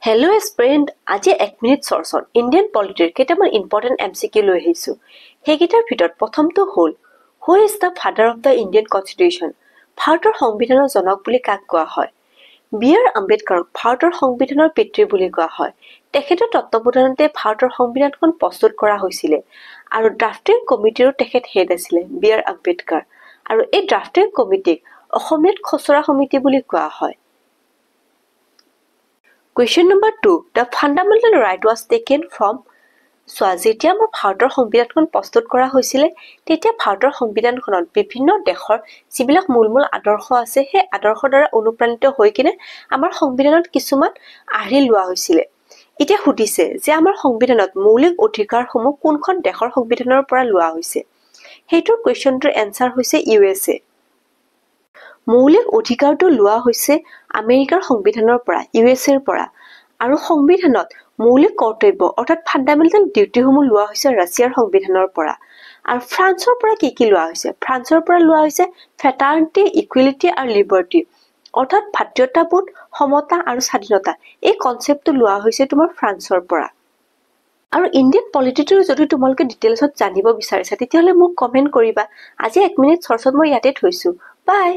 Hello friend, আজি 1 minute চৰ্চত Indian পলিটিৰ কেইটামান important MCQ লৈ আহিছো। সেইকেইটাৰ ভিতৰত প্ৰথমটো হ'ল who is the father of the Indian constitution? ভাৰতৰ সংবিধানৰ জনক বুলি কাক কোৱা হয়? বি.আৰ. আম্বেদকাৰক ভাৰতৰ সংবিধানৰ পিতৃ বুলি কোৱা হয়। তেখেতৰ তত্ত্বাৱধানতে ভাৰতৰ সংবিধানখন প্ৰস্তুত কৰা হৈছিলে আৰু ড্ৰাফটিং কমিটিৰো তেখেত হেড আছিলে বি.আৰ. আম্বেদকাৰ। আৰু এই ড্ৰাফটিং কমিটিক অসমীয়াত খচৰা সমিতি বুলি কোৱা হয়। Question number 2. The fundamental right was taken from যেতিয়া আমাৰ ভাৰতৰ সংবিধানখন প্ৰস্তুত কৰা হৈছিলে তেতিয়া ভাৰতৰ সংবিধানখনত বিভিন্ন দেশৰ যিবিলাক মূল আদৰ্শ আছে সেই আদৰ্শৰ দ্বাৰা অনুপ্ৰাণিত হৈ কিনে আমাৰ সংবিধানত কিছুমান আৰ্হি লোৱা হৈছিলে। এতিয়া সুধিছে যে আমাৰ সংবিধানত মৌলিক অধিকাৰসমূহ কোনখন দেশৰ সংবিধানৰ পৰা লোৱা হৈছে? সেইটোৰ কুৱেশ্যনটোৰ এনসাৰ হৈছে USA। মৌলিক অধিকাৰটো লোৱা হৈছে আমেৰিকাৰ সংবিধানৰ পৰা USAৰ পৰা আৰু সংবিধানত মৌলিক কৰ্তব্য অৰ্থাৎ ফাণ্ডামেণ্টেল ডিউটিসমূহ লোৱা হৈছে ৰাছিয়াৰ সংবিধানৰ পৰা আৰু ফ্ৰান্সৰ পৰা কি লোৱা হৈছে? ফ্ৰান্সৰ পৰা লোৱা হৈছে ফ্ৰেটাৰ্নিটি, ইকুৱেলিটি আৰু লিবাৰ্টি অৰ্থাৎ ভাতৃত্ববোধ, সমতা আৰু স্বাধীনতা। এই কনচেপ্টটো লোৱা হৈছে তোমাৰ ফ্ৰান্সৰ পৰা। আৰু ইণ্ডিয়ান পলিটিটোৰ যদি তোমালোকে ডিটেইলছত জানিব বিচাৰিছা তেতিয়াহ'লে মোক কমেণ্ট কৰিবা। আজি 1 মিনিট চৰ্চত মই ইয়াতে থৈছো। বাই।